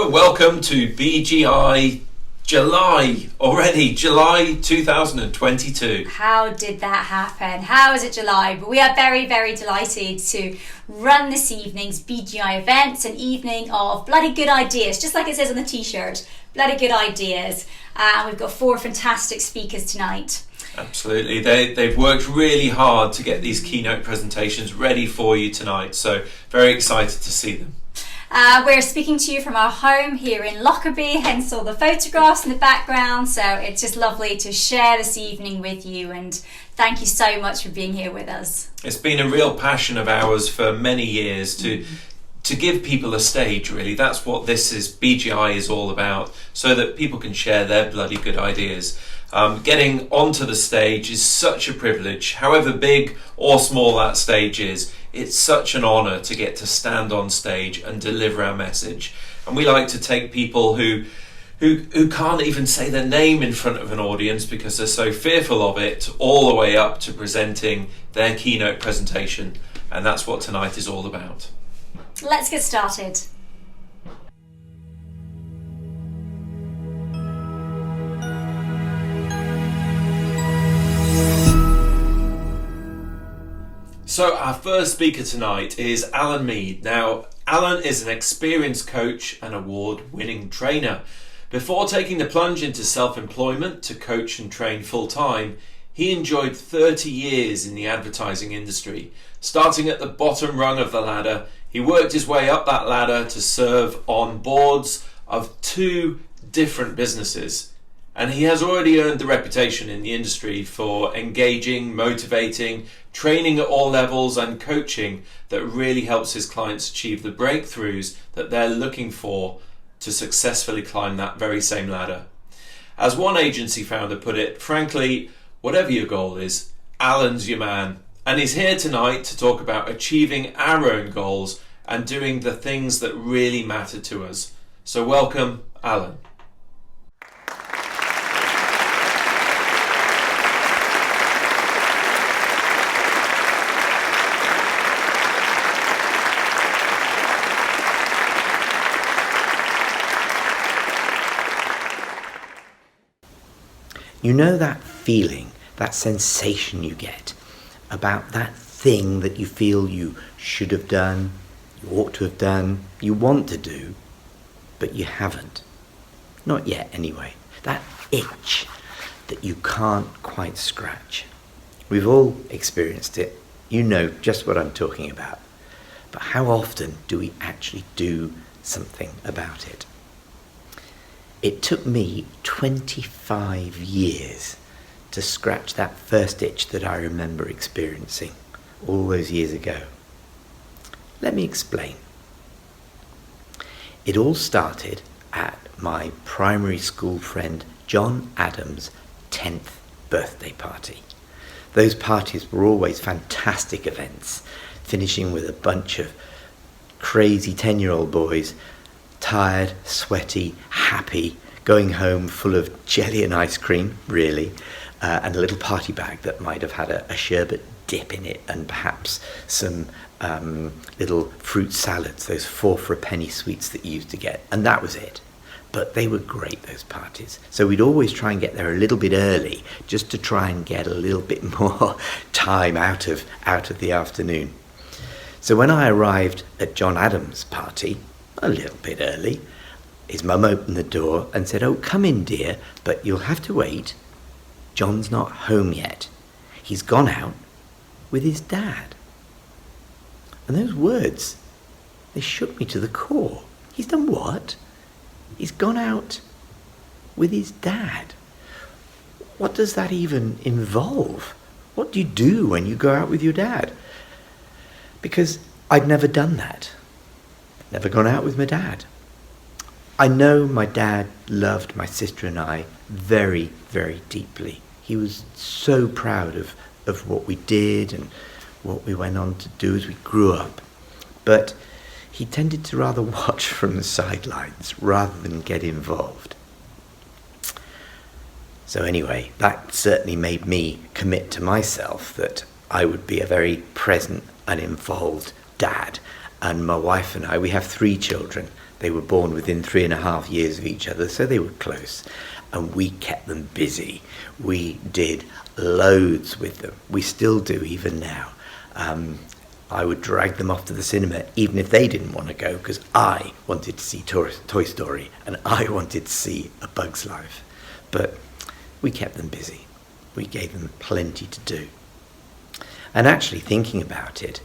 Hello, welcome to BGi July, already July 2022. How did that happen? How is it July? But we are very, very delighted to run this evening's BGi events, an evening of bloody good ideas, just like it says on the t-shirt, bloody good ideas. And we've got 4 fantastic speakers tonight. Absolutely, they've worked really hard to get these keynote presentations ready for you tonight, so very excited to see them. We're speaking to you from our home here in Lockerbie, hence all the photographs in the background. So it's just lovely to share this evening with you, and thank you so much for being here with us. It's been a real passion of ours for many years to give people a stage, really. That's what this is, BGi is all about, so that people can share their bloody good ideas. Getting onto the stage is such a privilege, however big or small that stage is. It's such an honour to get to stand on stage and deliver our message. And we like to take people who can't even say their name in front of an audience because they're so fearful of it, all the way up to presenting their keynote presentation. And that's what tonight is all about. Let's get started. So our first speaker tonight is Alan Mead. Now, Alan is an experienced coach and award-winning trainer. Before taking the plunge into self-employment to coach and train full-time, he enjoyed 30 years in the advertising industry. Starting at the bottom rung of the ladder, he worked his way up that ladder to serve on boards of 2 different businesses. And he has already earned the reputation in the industry for engaging, motivating, training at all levels and coaching that really helps his clients achieve the breakthroughs that they're looking for to successfully climb that very same ladder. As one agency founder put it, frankly, whatever your goal is, Alan's your man. And he's here tonight to talk about achieving our own goals and doing the things that really matter to us. So welcome, Alan. You know that feeling, that sensation you get about that thing that you feel you should have done, you ought to have done, you want to do, but you haven't. Not yet, anyway. That itch that you can't quite scratch. We've all experienced it. You know just what I'm talking about. But how often do we actually do something about it? It took me 25 years to scratch that first itch that I remember experiencing all those years ago. Let me explain. It all started at my primary school friend John Adams' 10th birthday party. Those parties were always fantastic events, finishing with a bunch of crazy 10-year-old boys, tired, sweaty, happy, going home full of jelly and ice cream, really, and a little party bag that might have had a sherbet dip in it and perhaps some little fruit salads, those 4 for a penny sweets that you used to get, and that was it. But they were great, those parties. So we'd always try and get there a little bit early just to try and get a little bit more time out of the afternoon. So when I arrived at John Adams' party, a little bit early, his mum opened the door and said, "Oh, come in, dear, but you'll have to wait. John's not home yet. He's gone out with his dad." And those words, they shook me to the core. He's done what? He's gone out with his dad. What does that even involve? What do you do when you go out with your dad? Because I'd never done that. Never gone out with my dad. I know my dad loved my sister and I very, very deeply. He was so proud of what we did and what we went on to do as we grew up. But he tended to rather watch from the sidelines rather than get involved. So anyway, that certainly made me commit to myself that I would be a very present and involved dad. And my wife and I, we have 3 children, They were born within 3.5 years of each other, so they were close. And we kept them busy. We did loads with them. We still do, even now. I would drag them off to the cinema, even if they didn't want to go, because I wanted to see Toy Story, and I wanted to see A Bug's Life. But we kept them busy. We gave them plenty to do. And actually, thinking about it,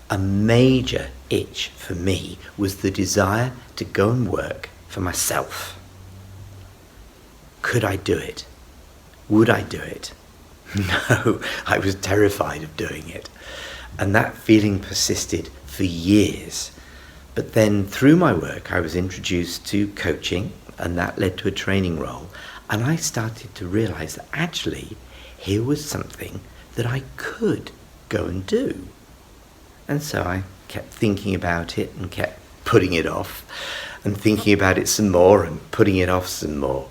a major itch for me was the desire to go and work for myself. Could I do it? Would I do it? No, I was terrified of doing it. And that feeling persisted for years. But then through my work, I was introduced to coaching, and that led to a training role. And I started to realize that actually here was something that I could go and do. And so I kept thinking about it and kept putting it off and thinking about it some more and putting it off some more.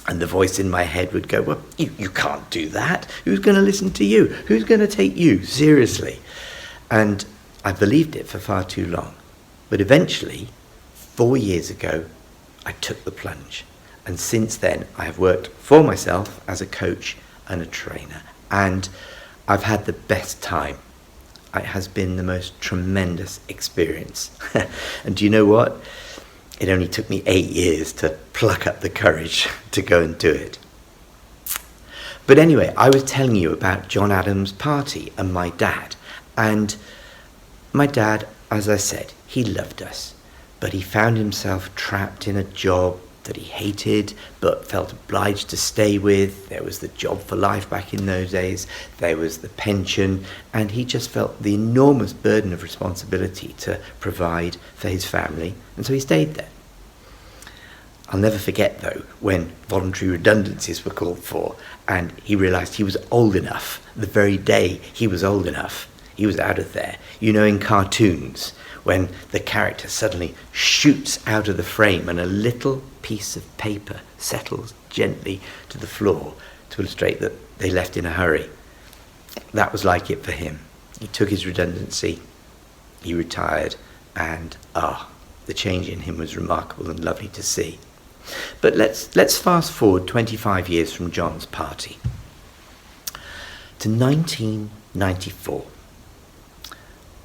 And the voice in my head would go, well, you can't do that. Who's going to listen to you? Who's going to take you seriously? And I believed it for far too long. But eventually, 4 years ago, I took the plunge. And since then, I have worked for myself as a coach and a trainer. And I've had the best time. It has been the most tremendous experience. And do you know what? It only took me 8 years to pluck up the courage to go and do it. But anyway, I was telling you about John Adams' party and my dad. And my dad, as I said, he loved us. But he found himself trapped in a job that he hated but felt obliged to stay with. There was the job for life back in those days. There was the pension. And he just felt the enormous burden of responsibility to provide for his family. And so he stayed there. I'll never forget, though, when voluntary redundancies were called for and he realised he was old enough. The very day he was old enough, he was out of there. You know, in cartoons, when the character suddenly shoots out of the frame and a little piece of paper settles gently to the floor to illustrate that they left in a hurry. That was like it for him. He took his redundancy, he retired, and the change in him was remarkable and lovely to see. But let's fast forward 25 years from John's party to 1994.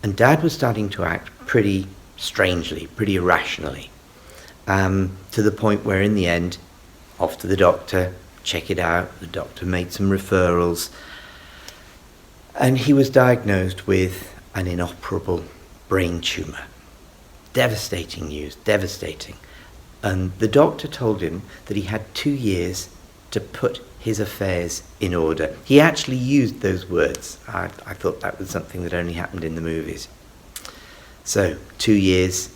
And Dad was starting to act pretty strangely, pretty irrationally, to the point where in the end, off to the doctor, check it out. The doctor made some referrals, and he was diagnosed with an inoperable brain tumour. Devastating news, devastating. And the doctor told him that he had 2 years to put his affairs in order. He actually used those words. I thought that was something that only happened in the movies. So 2 years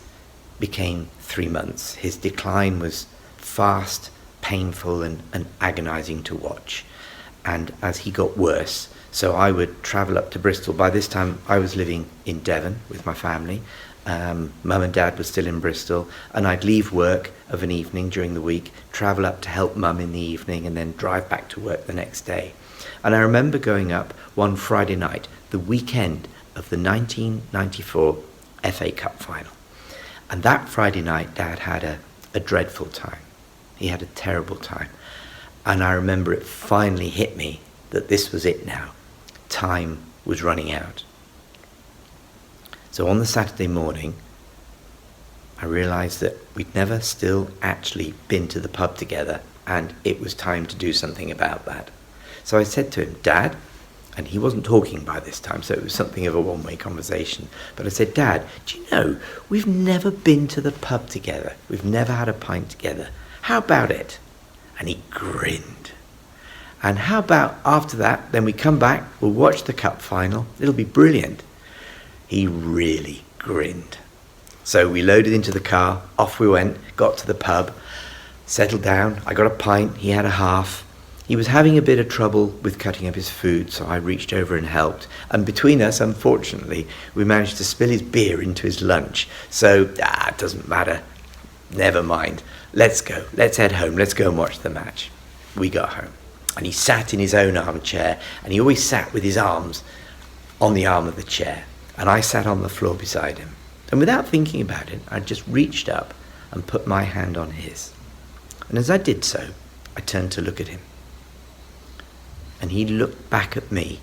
became 3 months. His decline was fast, painful, and agonising to watch. And as he got worse, so I would travel up to Bristol. By this time, I was living in Devon with my family. Mum and Dad were still in Bristol, and I'd leave work of an evening during the week, travel up to help Mum in the evening, and then drive back to work the next day. And I remember going up one Friday night, the weekend of the 1994 FA Cup final. And that Friday night, Dad had a dreadful time. He had a terrible time. And I remember it finally hit me that this was it now. Time was running out. So on the Saturday morning, I realised that we'd never still actually been to the pub together, and it was time to do something about that. So I said to him, Dad, and he wasn't talking by this time, so it was something of a one-way conversation, but I said, Dad, do you know, we've never been to the pub together. We've never had a pint together. How about it? And he grinned. And how about after that, then we come back, we'll watch the cup final. It'll be brilliant. He really grinned. So we loaded into the car, off we went, got to the pub, settled down. I got a pint, he had a half. He was having a bit of trouble with cutting up his food, so I reached over and helped. And between us, unfortunately, we managed to spill his beer into his lunch. So, it doesn't matter. Never mind. Let's go. Let's head home. Let's go and watch the match. We got home. And he sat in his own armchair, and he always sat with his arms on the arm of the chair. And I sat on the floor beside him. And without thinking about it, I just reached up and put my hand on his. And as I did so, I turned to look at him. And he looked back at me,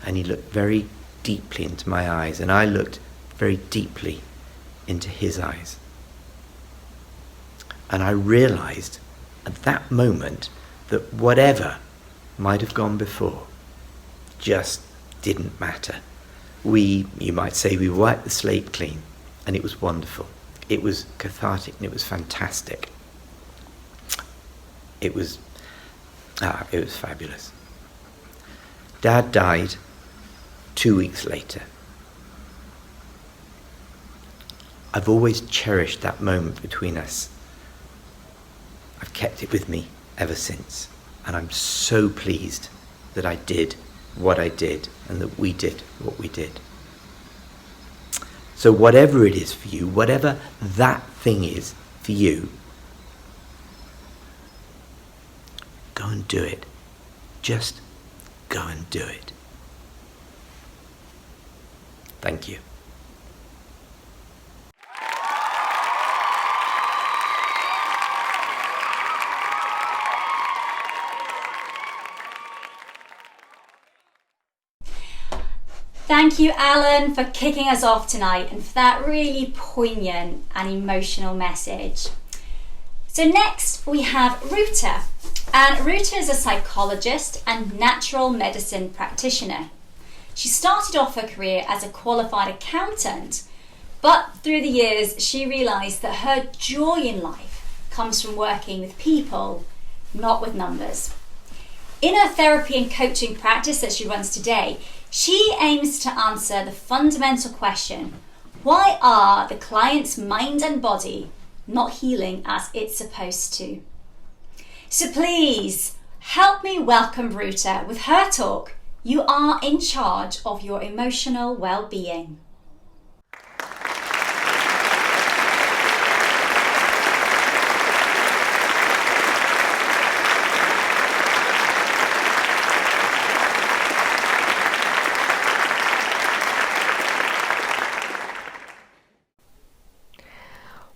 and he looked very deeply into my eyes, and I looked very deeply into his eyes. And I realized at that moment that whatever might have gone before just didn't matter. You might say, we wiped the slate clean, and it was wonderful. It was cathartic, and it was fantastic. It was fabulous. Dad died 2 weeks later. I've always cherished that moment between us. I've kept it with me ever since, and I'm so pleased that I did what I did and that we did what we did. So whatever it is for you, whatever that thing is for you, go and do it. Just go and do it. Thank you. Thank you, Alan, for kicking us off tonight and for that really poignant and emotional message. So next we have Ruta. And Ruta is a psychologist and natural medicine practitioner. She started off her career as a qualified accountant, but through the years she realised that her joy in life comes from working with people, not with numbers. In her therapy and coaching practice that she runs today, she aims to answer the fundamental question, why are the client's mind and body not healing as it's supposed to? So please help me welcome Ruta with her talk, You Are in Charge of Your Emotional Well-Being.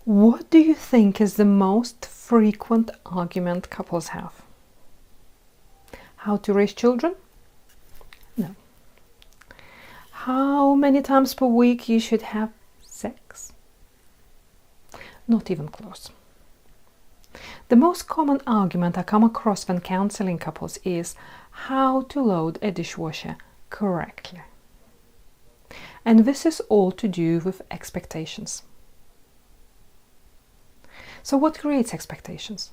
What do you think is the most frequent argument couples have? How to raise children? No. How many times per week you should have sex? Not even close. The most common argument I come across when counseling couples is how to load a dishwasher correctly. And this is all to do with expectations. So what creates expectations?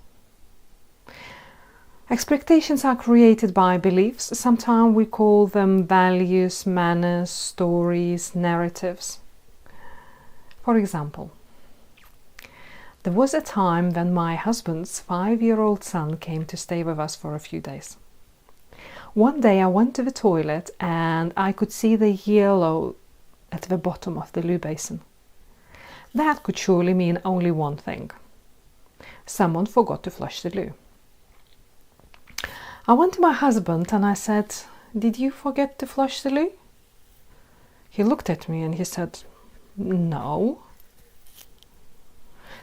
Expectations are created by beliefs. Sometimes we call them values, manners, stories, narratives. For example, there was a time when my husband's 5-year-old son came to stay with us for a few days. One day I went to the toilet and I could see the yellow at the bottom of the loo basin. That could surely mean only one thing. Someone forgot to flush the loo. I went to my husband and I said, "Did you forget to flush the loo?" He looked at me and he said, "No."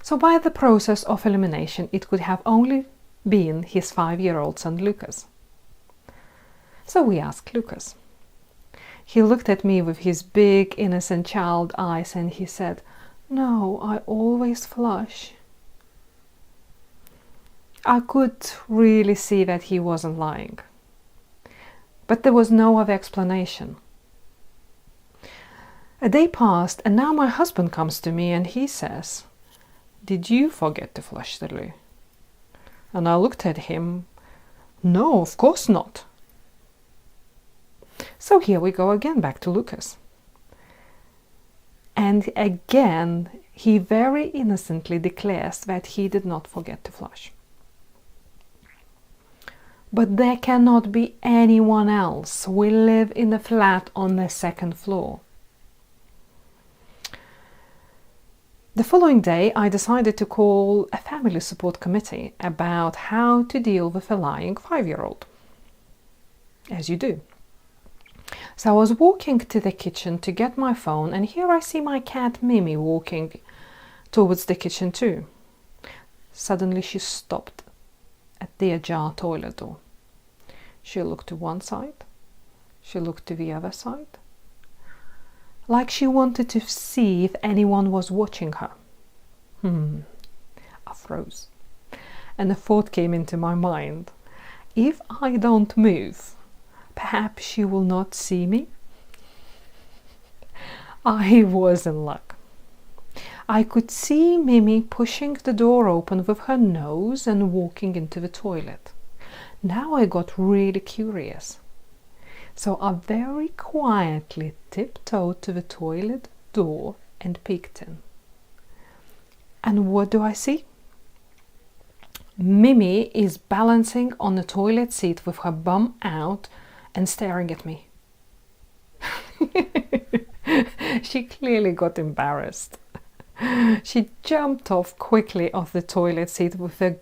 So by the process of elimination, it could have only been his 5-year-old son Lucas. So we asked Lucas. He looked at me with his big innocent child eyes and he said, "No, I always flush." I could really see that he wasn't lying. But there was no other explanation. A day passed and now my husband comes to me and he says, "Did you forget to flush the loo?" And I looked at him. "No, of course not." So here we go again back to Lucas. And again, he very innocently declares that he did not forget to flush. But there cannot be anyone else. We live in a flat on the 2nd floor. The following day, I decided to call a family support committee about how to deal with a lying 5-year-old. As you do. So I was walking to the kitchen to get my phone, and here I see my cat Mimi walking towards the kitchen too. Suddenly she stopped at the ajar toilet door. She looked to one side, she looked to the other side, like she wanted to see if anyone was watching her. I froze, and a thought came into my mind. If I don't move, perhaps she will not see me. I was in luck. I could see Mimi pushing the door open with her nose and walking into the toilet. Now I got really curious. So I very quietly tiptoed to the toilet door and peeked in. And what do I see? Mimi is balancing on the toilet seat with her bum out and staring at me. She clearly got embarrassed. She jumped off quickly off the toilet seat with a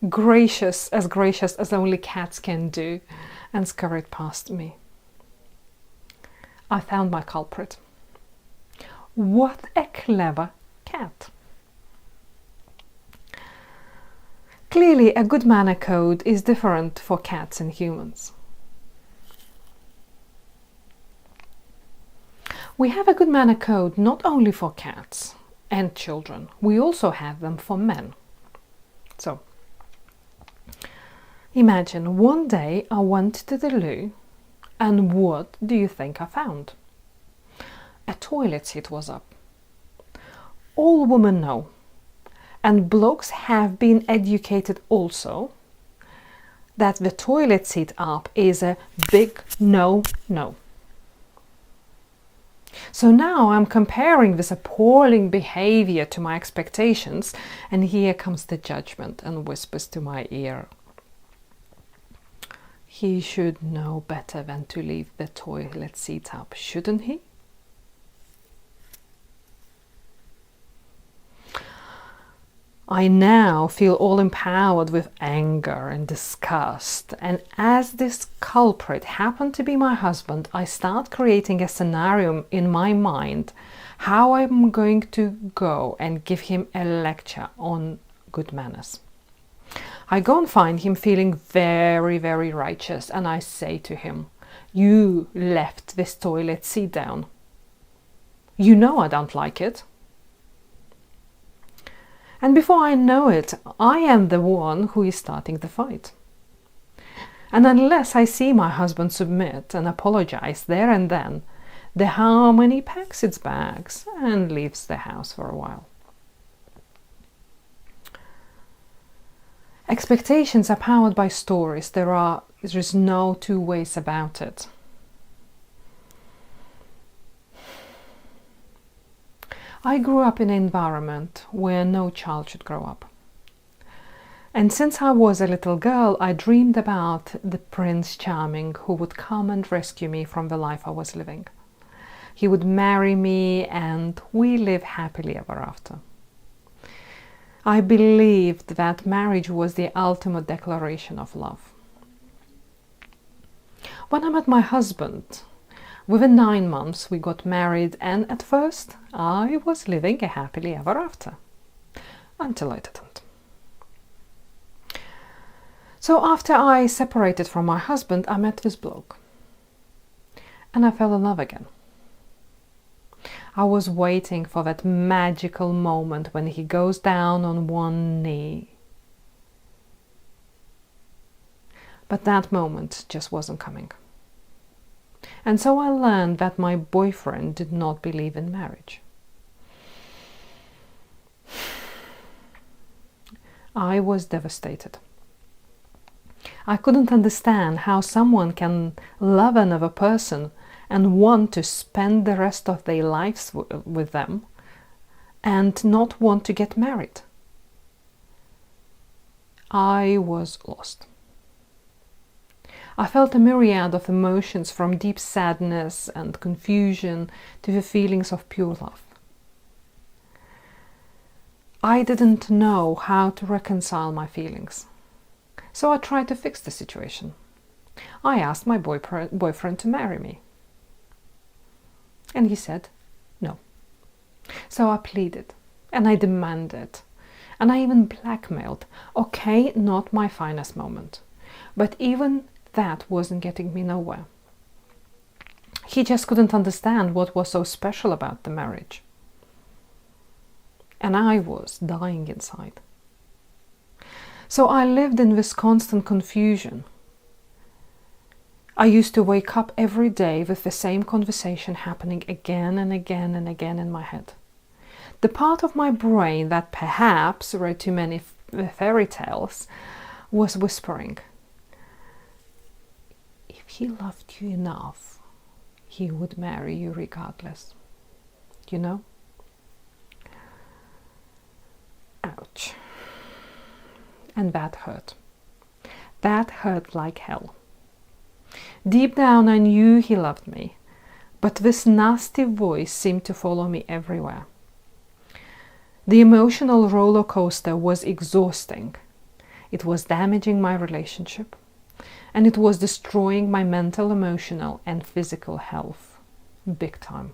gracious as only cats can do, and scurried past me. I found my culprit. What a clever cat! Clearly, a good manner code is different for cats and humans. We have a good manner code not only for cats and children, we also have them for men. So, imagine one day I went to the loo, and what do you think I found? A toilet seat was up. All women know, and blokes have been educated also, that the toilet seat up is a big no-no. So now I'm comparing this appalling behavior to my expectations, and here comes the judgment and whispers to my ear. He should know better than to leave the toilet seat up, shouldn't he? I now feel all empowered with anger and disgust, and as this culprit happened to be my husband, I start creating a scenario in my mind how I'm going to go and give him a lecture on good manners. I go and find him feeling very, very righteous, and I say to him, "You left this toilet seat down. You know I don't like it." And before I know it, I am the one who is starting the fight. And unless I see my husband submit and apologize there and then, the harmony packs its bags and leaves the house for a while. Expectations are powered by stories. There is no two ways about it. I grew up in an environment where no child should grow up. And since I was a little girl, I dreamed about the Prince Charming who would come and rescue me from the life I was living. He would marry me and we live happily ever after. I believed that marriage was the ultimate declaration of love. When I met my husband, within 9 months we got married, and at first I was living a happily ever after. Until I didn't. So after I separated from my husband, I met this bloke. And I fell in love again. I was waiting for that magical moment when he goes down on one knee. But that moment just wasn't coming. And so I learned that my boyfriend did not believe in marriage. I was devastated. I couldn't understand how someone can love another person and want to spend the rest of their lives with them and not want to get married. I was lost. I felt a myriad of emotions, from deep sadness and confusion to the feelings of pure love. I didn't know how to reconcile my feelings, so I tried to fix the situation. I asked my boyfriend to marry me. And he said no. So I pleaded and I demanded and I even blackmailed. Okay, not my finest moment, but even that wasn't getting me nowhere. He just couldn't understand what was so special about the marriage. And I was dying inside. So I lived in this constant confusion. I used to wake up every day with the same conversation happening again and again and again in my head. The part of my brain that perhaps read too many fairy tales was whispering, if he loved you enough, he would marry you regardless. You know? Ouch. And that hurt. That hurt like hell. Deep down I knew he loved me, but this nasty voice seemed to follow me everywhere. The emotional roller coaster was exhausting. It was damaging my relationship, and it was destroying my mental, emotional, and physical health. Big time.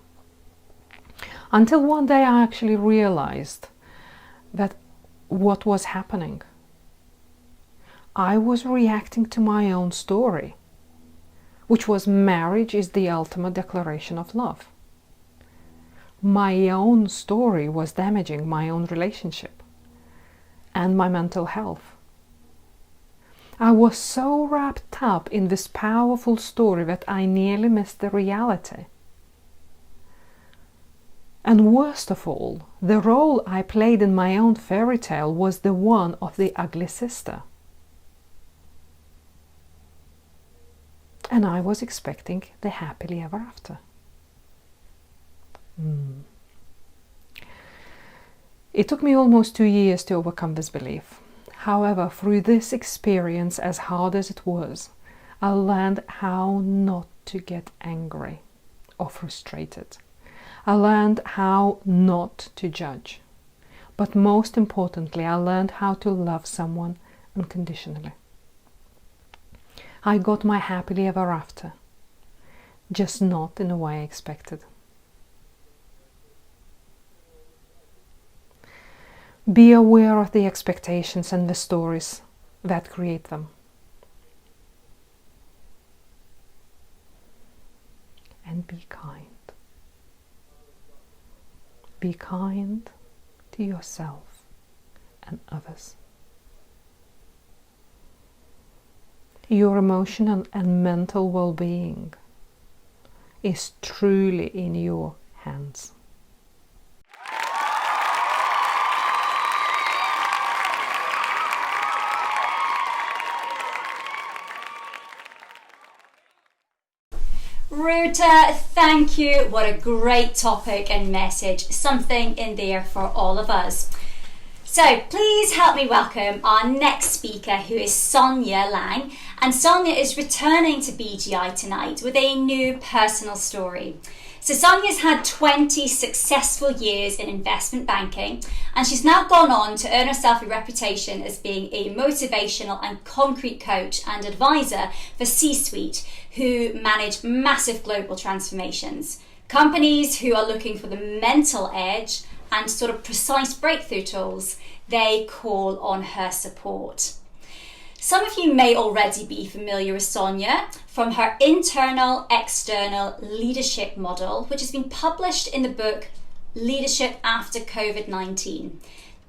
Until one day I actually realized that what was happening. I was reacting to my own story, which was marriage is the ultimate declaration of love. My own story was damaging my own relationship and my mental health. I was so wrapped up in this powerful story that I nearly missed the reality. And worst of all, the role I played in my own fairy tale was the one of the ugly sister. And I was expecting the happily ever after. It took me almost 2 years to overcome this belief. However, through this experience, as hard as it was, I learned how not to get angry or frustrated. I learned how not to judge. But most importantly, I learned how to love someone unconditionally. I got my happily ever after, just not in the way I expected. Be aware of the expectations and the stories that create them. And be kind. Be kind to yourself and others. Your emotional and mental well-being is truly in your hands. Ruta, thank you. What a great topic and message. Something in there for all of us. So please help me welcome our next speaker, who is Sonia Lang. And Sonia is returning to BGi tonight with a new personal story. So Sonia's had 20 successful years in investment banking, and she's now gone on to earn herself a reputation as being a motivational and concrete coach and advisor for C-suite who manage massive global transformations. Companies who are looking for the mental edge and sort of precise breakthrough tools, they call on her support. Some of you may already be familiar with Sonia from her internal, external leadership model, which has been published in the book Leadership After COVID-19.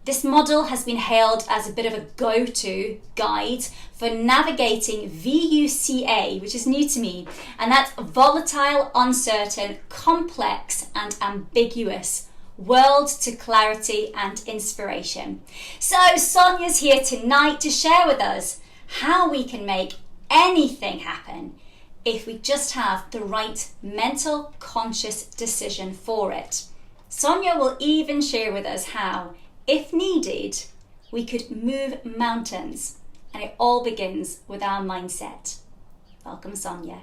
This model has been hailed as a bit of a go-to guide for navigating VUCA, which is new to me, and that's volatile, uncertain, complex, and ambiguous world to clarity and inspiration. So Sonia's here tonight to share with us how we can make anything happen if we just have the right mental, conscious decision for it. Sonia will even share with us how, if needed, we could move mountains, and it all begins with our mindset. Welcome, Sonia.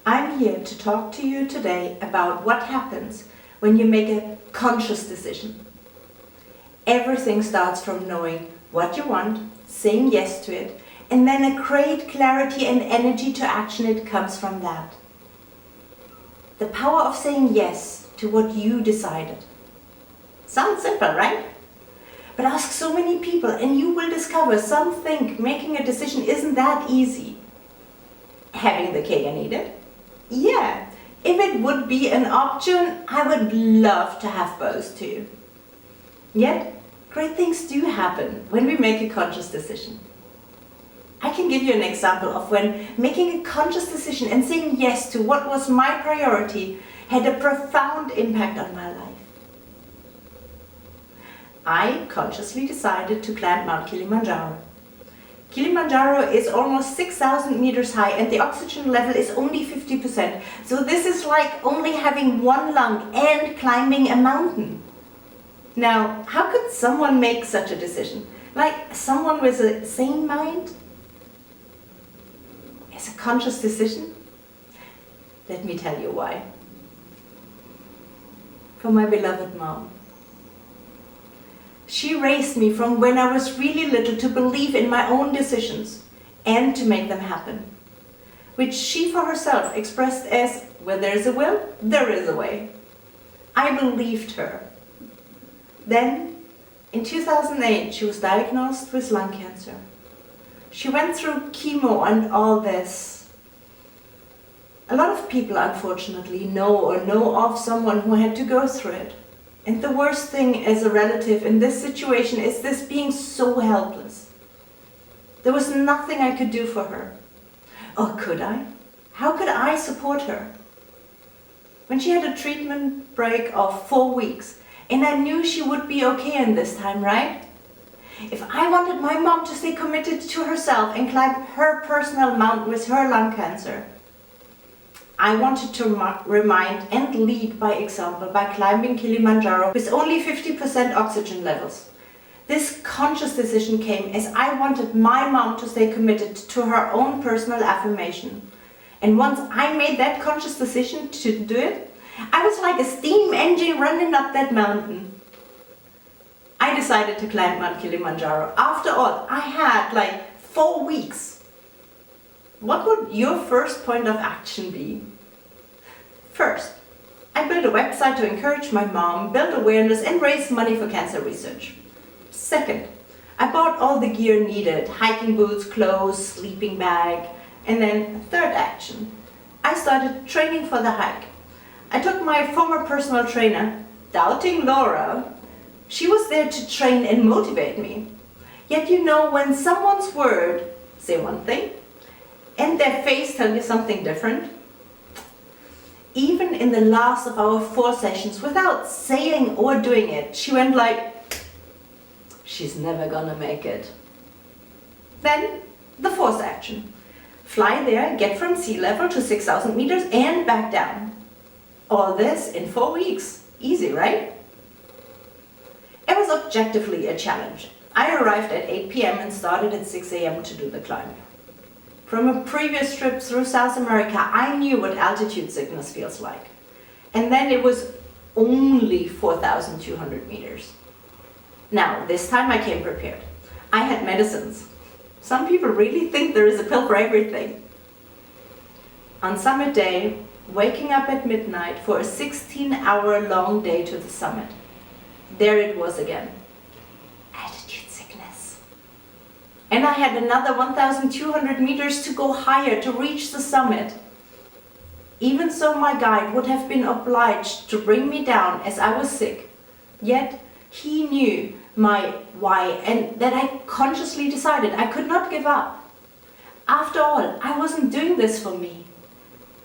I'm I'm here to talk to you today about what happens when you make a conscious decision. Everything starts from knowing what you want, saying yes to it, and then a great clarity and energy to action it comes from that. The power of saying yes to what you decided. Sounds simple, right? But ask so many people and you will discover some think making a decision isn't that easy. Having the cake and eat it? Yeah, if it would be an option, I would love to have both too. Yet, great things do happen when we make a conscious decision. I can give you an example of when making a conscious decision and saying yes to what was my priority had a profound impact on my life. I consciously decided to climb Mount Kilimanjaro. Kilimanjaro is almost 6,000 meters high and the oxygen level is only 50%. So this is like only having one lung and climbing a mountain. Now, how could someone make such a decision? Like someone with a sane mind? It's a conscious decision? Let me tell you why. For my beloved mom. She raised me from when I was really little to believe in my own decisions and to make them happen, which she for herself expressed as, where there is a will, there is a way. I believed her. Then, in 2008, she was diagnosed with lung cancer. She went through chemo and all this. A lot of people, unfortunately, know of someone who had to go through it. And the worst thing as a relative in this situation is this being so helpless. There was nothing I could do for her. Or could I? How could I support her? When she had a treatment break of 4 weeks, and I knew she would be okay in this time, right? If I wanted my mom to stay committed to herself and climb her personal mountain with her lung cancer, I wanted to remind and lead by example by climbing Kilimanjaro with only 50% oxygen levels. This conscious decision came as I wanted my mom to stay committed to her own personal affirmation. And once I made that conscious decision to do it, I was like a steam engine running up that mountain. I decided to climb Mount Kilimanjaro. After all, I had like 4 weeks. What would your first point of action be? First, I built a website to encourage my mom, build awareness and raise money for cancer research. Second, I bought all the gear needed, hiking boots, clothes, sleeping bag. And then third action, I started training for the hike. I took my former personal trainer, Doubting Laura. She was there to train and motivate me. Yet you know when someone's word say one thing and their face tell you something different? Even in the last of our 4 sessions, without saying or doing it, she went like, she's never gonna make it. Then the 4th action. Fly there, get from sea level to 6,000 meters and back down. All this in 4 weeks. Easy, right? It was objectively a challenge. I arrived at 8 p.m. and started at 6 a.m. to do the climb. From a previous trip through South America, I knew what altitude sickness feels like. And then it was only 4,200 meters. Now, this time I came prepared. I had medicines. Some people really think there is a pill for everything. On summit day, waking up at midnight for a 16-hour long day to the summit. There it was again. Altitude sickness. And I had another 1,200 meters to go higher to reach the summit. Even so, my guide would have been obliged to bring me down as I was sick. Yet, he knew my why and that I consciously decided I could not give up. After all, I wasn't doing this for me.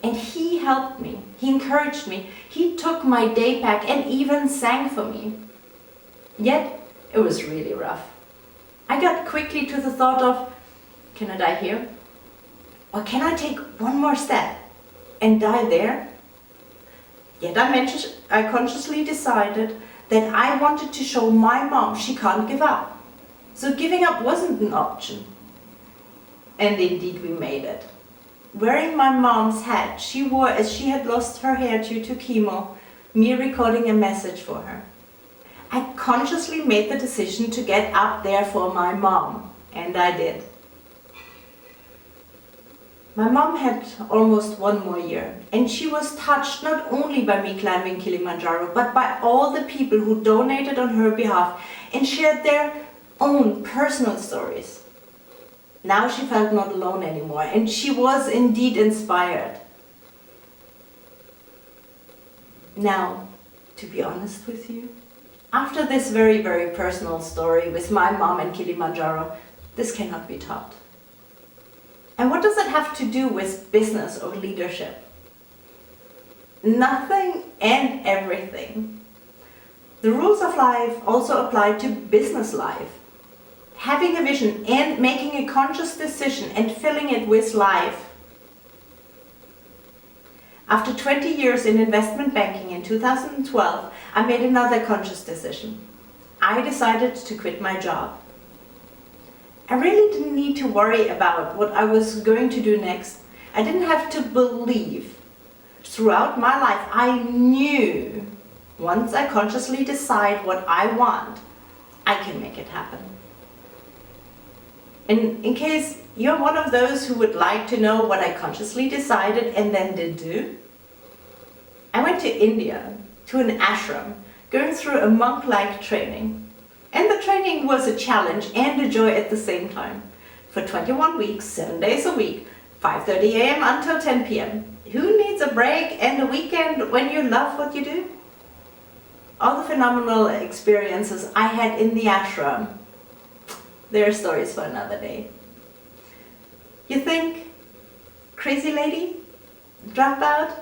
And he helped me, he encouraged me, he took my day pack and even sang for me. Yet, it was really rough. I got quickly to the thought of, can I die here? Or can I take one more step and die there? Yet I consciously decided that I wanted to show my mom she can't give up. So giving up wasn't an option. And indeed we made it. wearing my mom's hat she wore as she had lost her hair due to chemo, me recording a message for her. I consciously made the decision to get up there for my mom, and I did. My mom had almost 1 more year, and she was touched not only by me climbing Kilimanjaro, but by all the people who donated on her behalf and shared their own personal stories. Now she felt not alone anymore, and she was indeed inspired. Now, to be honest with you, after this very, very personal story with my mom and Kilimanjaro, this cannot be topped. And what does it have to do with business or leadership? Nothing and everything. The rules of life also apply to business life. Having a vision and making a conscious decision and filling it with life. After 20 years in investment banking in 2012, I made another conscious decision. I decided to quit my job. I really didn't need to worry about what I was going to do next. I didn't have to believe. Throughout my life, I knew once I consciously decide what I want, I can make it happen. And in case you're one of those who would like to know what I consciously decided and then did do, I went to India, to an ashram, going through a monk-like training. And the training was a challenge and a joy at the same time. For 21 weeks, 7 days a week, 5:30 a.m. until 10 p.m. Who needs a break and a weekend when you love what you do? All the phenomenal experiences I had in the ashram, they're stories for another day. You think, crazy lady? Dropout?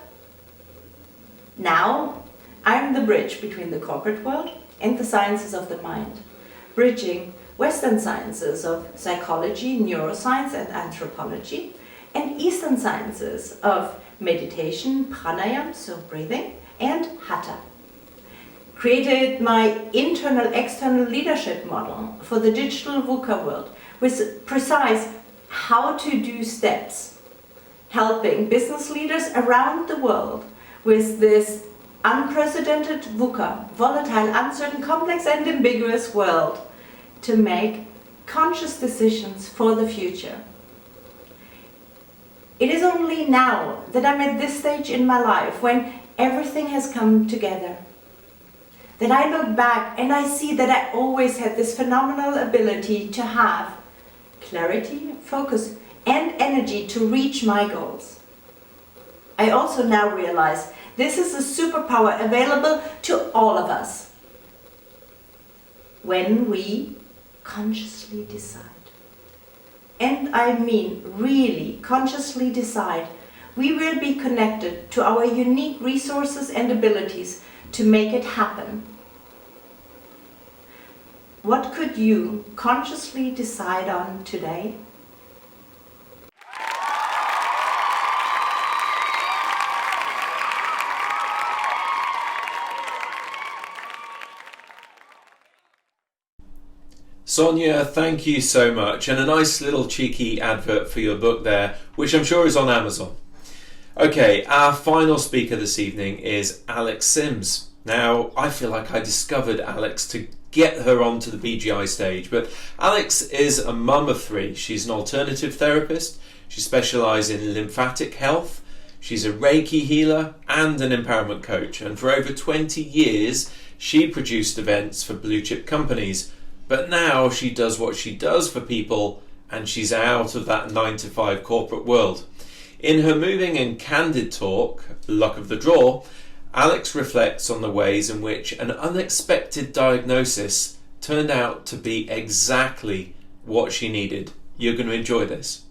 Now, I'm the bridge between the corporate world and the sciences of the mind, bridging Western sciences of psychology, neuroscience and anthropology, and Eastern sciences of meditation, pranayama, so breathing, and hatha. Created my internal-external leadership model for the digital VUCA world with precise how to do steps, helping business leaders around the world with this unprecedented VUCA, volatile, uncertain, complex and ambiguous world, to make conscious decisions for the future. It is only now that I'm at this stage in my life when everything has come together, that I look back and I see that I always had this phenomenal ability to have clarity, focus and energy to reach my goals. I also now realize this is a superpower available to all of us when we consciously decide. And I mean really consciously decide. We will be connected to our unique resources and abilities to make it happen. What could you consciously decide on today? Sonia, thank you so much, and a nice little cheeky advert for your book there, which I'm sure is on Amazon. Okay, our final speaker this evening is Alex Sims. Now, I feel like I discovered Alex to get her onto the BGi stage, but Alex is a mum of 3. She's an alternative therapist, she specialises in lymphatic health, she's a Reiki healer and an empowerment coach, and for over 20 years she produced events for blue chip companies. But now she does what she does for people and she's out of that 9-to-5 corporate world. In her moving and candid talk, Luck of the Draw, Alex reflects on the ways in which an unexpected diagnosis turned out to be exactly what she needed. You're going to enjoy this.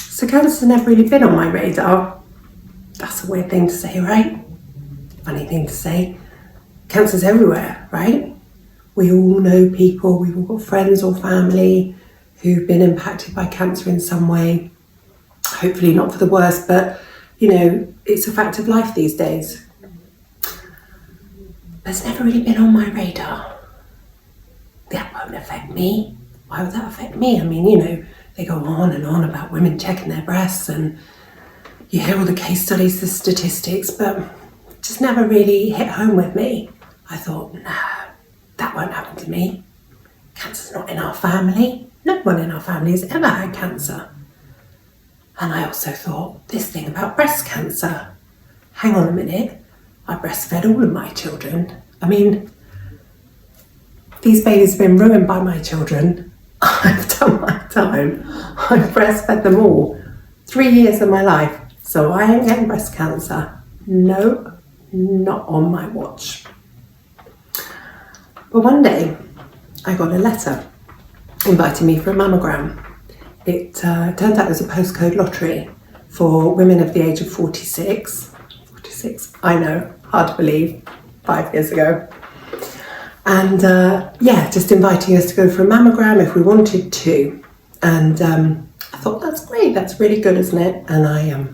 So cancer's never really been on my radar. That's a weird thing to say, right? Funny thing to say. Cancer's everywhere, right? We all know people, we've all got friends or family who've been impacted by cancer in some way. hopefully not for the worst, but you know, it's a fact of life these days. But it's never really been on my radar. That won't affect me. Why would that affect me? I mean, you know, they go on and on about women checking their breasts, and you hear all the case studies, the statistics, but it just never really hit home with me. I thought, no, that won't happen to me. Cancer's not in our family. No one in our family has ever had cancer. And I also thought, this thing about breast cancer. Hang on a minute, I breastfed all of my children. I mean, these babies have been ruined by my children. I've done my time. I've breastfed them all. 3 years of my life. So I ain't getting breast cancer. No, not on my watch. But one day, I got a letter inviting me for a mammogram. It turned out it was a postcode lottery for women of the age of 46. 46, I know, hard to believe, 5 years ago. And just inviting us to go for a mammogram if we wanted to. And I thought, that's great, that's really good, isn't it? And I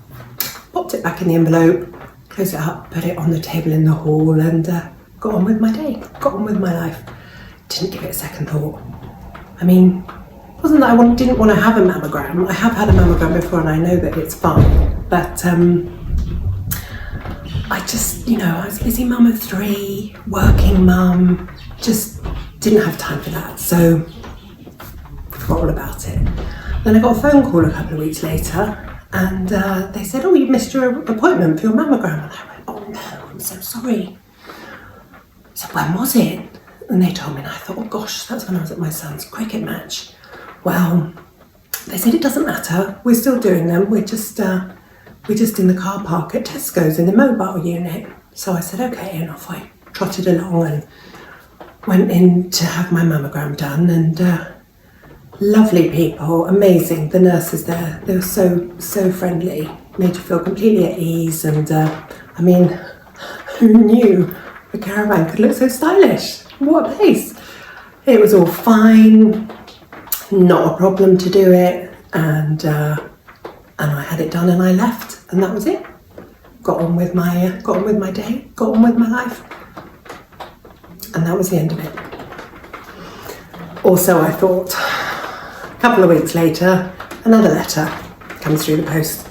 popped it back in the envelope, closed it up, put it on the table in the hall, and got on with my day, got on with my life. Didn't give it a second thought. I mean, it wasn't that I didn't want to have a mammogram. I have had a mammogram before and I know that it's fine. But I just, you know, I was a busy mum of 3, working mum, just didn't have time for that. So forgot all about it. Then I got a phone call a couple of weeks later and they said, oh, you missed your appointment for your mammogram. And I went, oh no, I'm so sorry. So when was it? And they told me, and I thought, oh gosh, that's when I was at my son's cricket match. Well, they said it doesn't matter. We're still doing them. We're just in the car park at Tesco's in the mobile unit. So I said, okay, and off I trotted along and went in to have my mammogram done. And lovely people, amazing. The nurses there, they were so friendly, made you feel completely at ease. And I mean, who knew the caravan could look so stylish? What a place. It was all fine, not a problem to do it, and I had it done and I left, and that was it. Got on with my day, got on with my life, and that was the end of it. Also, I thought, a couple of weeks later, another letter comes through the post.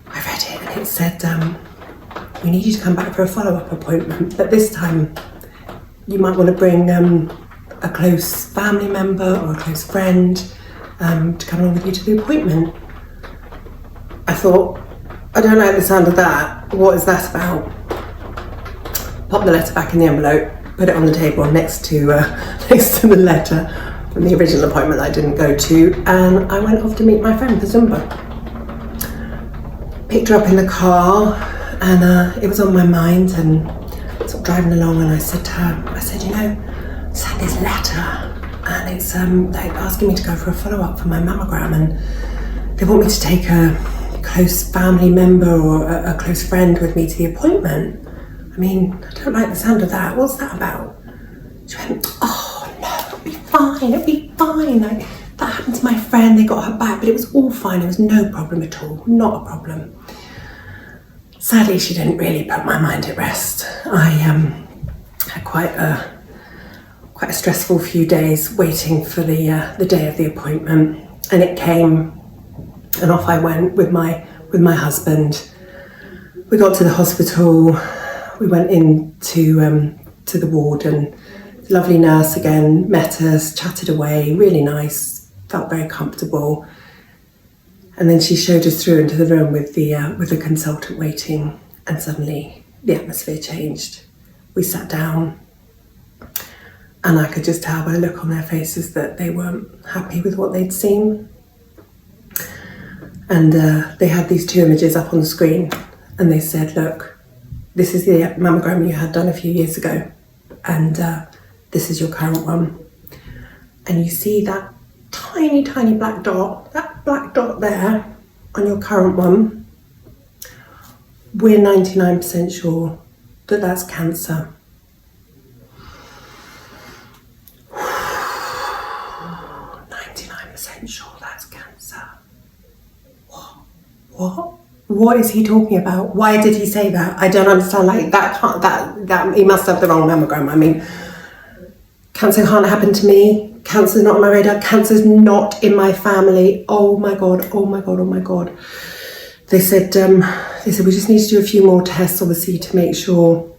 I read it and it said, we need you to come back for a follow-up appointment, but this time you might want to bring a close family member or a close friend to come along with you to the appointment. I thought, I don't like the sound of that. What is that about? Pop the letter back in the envelope, put it on the table next to the letter from the original appointment that I didn't go to, and I went off to meet my friend for Zumba. Picked her up in the car, and it was on my mind, and sort of driving along, and I said to her, you know, I just had this letter, and it's they're asking me to go for a follow-up for my mammogram, and they want me to take a close family member or a close friend with me to the appointment. I mean, I don't like the sound of that. What's that about? She went, oh no, it'll be fine. Like, that happened to my friend, they got her back, but it was all fine. It was no problem at all, not a problem. Sadly, she didn't really put my mind at rest. I had quite a stressful few days waiting for the day of the appointment, and it came, and off I went with my husband. We got to the hospital. We went in to the ward, and the lovely nurse again met us, chatted away, really nice, felt very comfortable. And then she showed us through into the room with the consultant waiting, and suddenly the atmosphere changed. We sat down, and I could just tell by the look on their faces that they weren't happy with what they'd seen. And they had these 2 images up on the screen, and they said, look, this is the mammogram you had done a few years ago, and this is your current one. And you see that tiny black dot, that black dot there on your current one, we're 99% sure that that's cancer. Sure that's cancer. What? what? What is he talking about? Why did he say that? I don't understand. Like that he must have the wrong mammogram. I mean, cancer can't happen to me. Cancer's not on my radar. Cancer's not in my family. Oh my God, oh my God, oh my God. They said we just need to do a few more tests, obviously, to make sure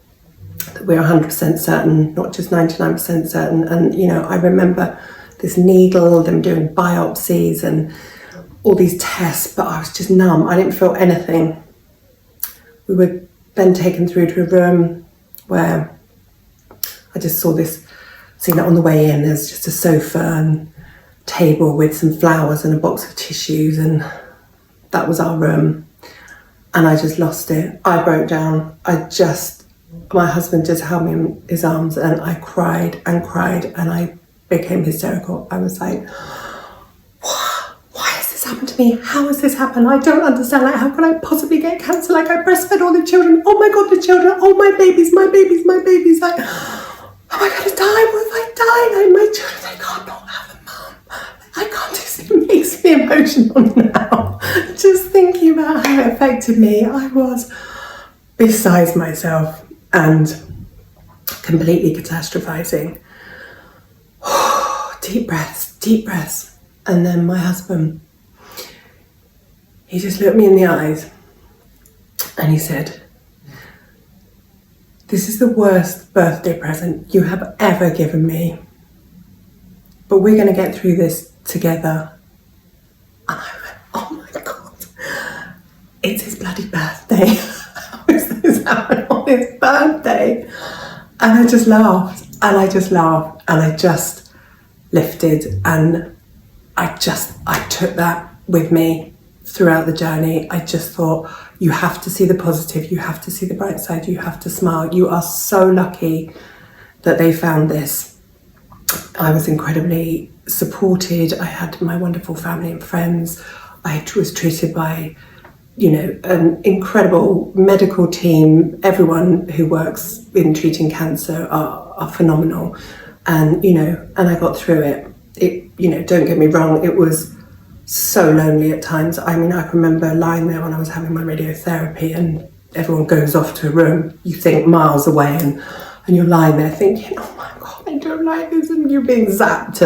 that we're 100% certain, not just 99% certain. And, you know, I remember this needle, them doing biopsies and all these tests, but I was just numb. I didn't feel anything. We were then taken through to a room where I just seen that on the way in, there's just a sofa and table with some flowers and a box of tissues, and that was our room. And I just lost it. I broke down. My husband just held me in his arms, and I cried and cried, and I became hysterical. I was like, why has this happened to me? How has this happened? I don't understand. Like, how could I possibly get cancer? Like, I breastfed all the children. Oh my God, the children. Oh, my babies, my babies, my babies. Like, am I going to die? What if I die? Like, my children, they can't not have a mum. I can't just, it makes me emotional now. Just thinking about how it affected me. I was beside myself and completely catastrophizing. Deep breaths. And then my husband, he just looked me in the eyes and he said, "This is the worst birthday present you have ever given me, but we're going to get through this together." And I went, oh my God, it's his bloody birthday. How is this happening on his birthday? And I just laughed and I just lifted, and I took that with me throughout the journey. I just thought, you have to see the positive, you have to see the bright side, you have to smile. You are so lucky that they found this. I was incredibly supported. I had my wonderful family and friends. I was treated by, you know, an incredible medical team. Everyone who works in treating cancer are phenomenal. And, you know, and I got through it. It, you know, don't get me wrong, it was so lonely at times. I mean, I can remember lying there when I was having my radiotherapy and everyone goes off to a room, you think miles away, and you're lying there thinking, oh my God, I don't like this, and you're being zapped.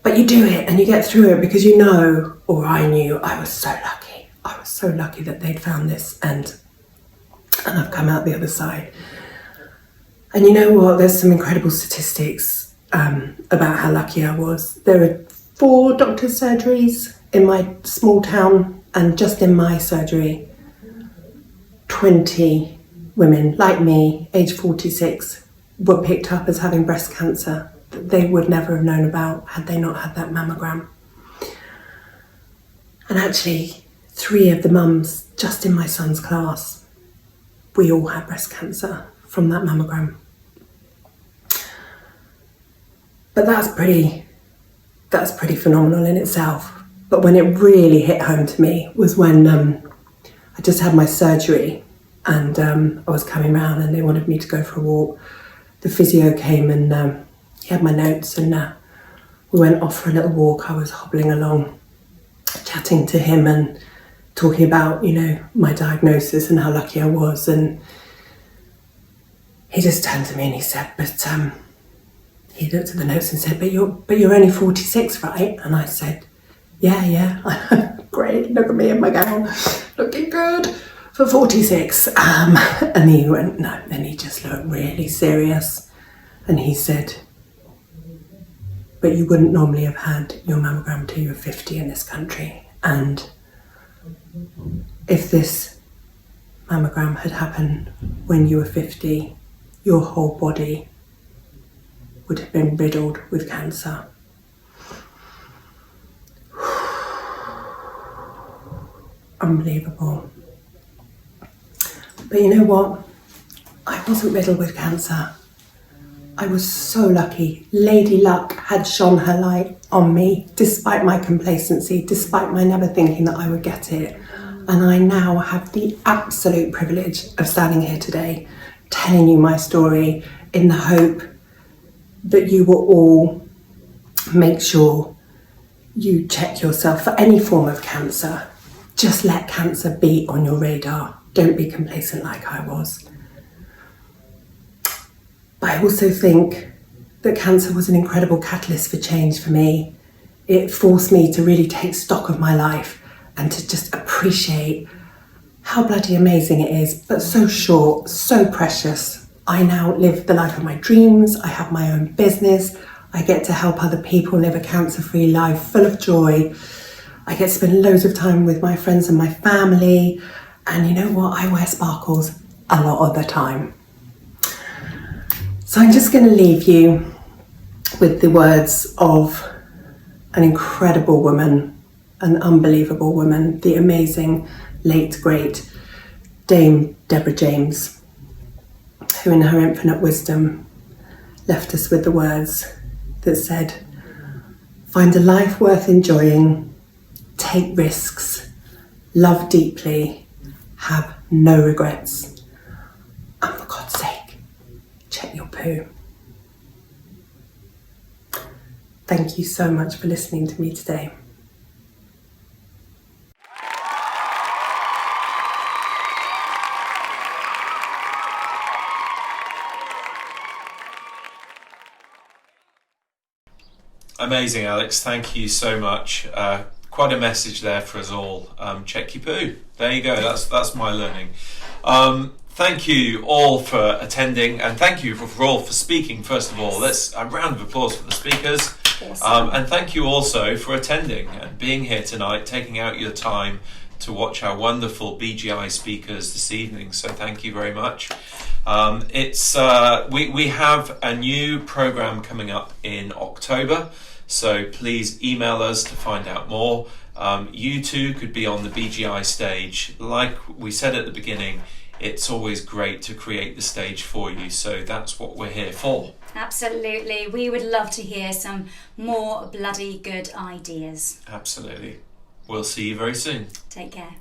But you do it and you get through it because you know, or I knew, I was so lucky. I was so lucky that they'd found this, and I've come out the other side. And you know what, there's some incredible statistics about how lucky I was. There are 4 doctor's surgeries in my small town, and just in my surgery, 20 women like me, age 46, were picked up as having breast cancer that they would never have known about had they not had that mammogram. And actually, 3 of the mums just in my son's class, we all had breast cancer from that mammogram. But that's pretty phenomenal in itself. But when it really hit home to me was when I just had my surgery, and I was coming round and they wanted me to go for a walk. The physio came and he had my notes, and we went off for a little walk. I was hobbling along, chatting to him and talking about, you know, my diagnosis and how lucky I was. And he just turned to me and he said, he looked at the notes and said, but you're only 46, right? And I said, yeah. Great, look at me in my gown, looking good for 46. And he went, no. Then he just looked really serious. And he said, but you wouldn't normally have had your mammogram till you were 50 in this country. And if this mammogram had happened when you were 50, your whole body would have been riddled with cancer. Unbelievable. But you know what? I wasn't riddled with cancer. I was so lucky. Lady Luck had shone her light on me, despite my complacency, despite my never thinking that I would get it. And I now have the absolute privilege of standing here today, telling you my story in the hope that you will all make sure you check yourself for any form of cancer. just let cancer be on your radar. Don't be complacent like I was. But I also think that cancer was an incredible catalyst for change for me. It forced me to really take stock of my life and to just appreciate how bloody amazing it is, but so short, so precious. I now live the life of my dreams. I have my own business. I get to help other people live a cancer-free life full of joy. I get to spend loads of time with my friends and my family. And you know what? I wear sparkles a lot of the time. So I'm just going to leave you with the words of an incredible woman, an unbelievable woman, the amazing, late, great Dame Deborah James, who in her infinite wisdom left us with the words that said, "Find a life worth enjoying, take risks, love deeply, have no regrets, and for God's sake, check your poo." Thank you so much for listening to me today. Amazing, Alex. Thank you so much. Quite a message there for us all. Check your poo. There you go. That's my learning. Thank you all for attending, and thank you for all for speaking. First of all, let's a round of applause for the speakers. Awesome. And thank you also for attending and being here tonight, taking out your time to watch our wonderful BGi speakers this evening. So thank you very much. We have a new program coming up in October. So please email us to find out more. You too could be on the BGi stage. Like we said at the beginning, it's always great to create the stage for you. So that's what we're here for. Absolutely. We would love to hear some more bloody good ideas. Absolutely. We'll see you very soon. Take care.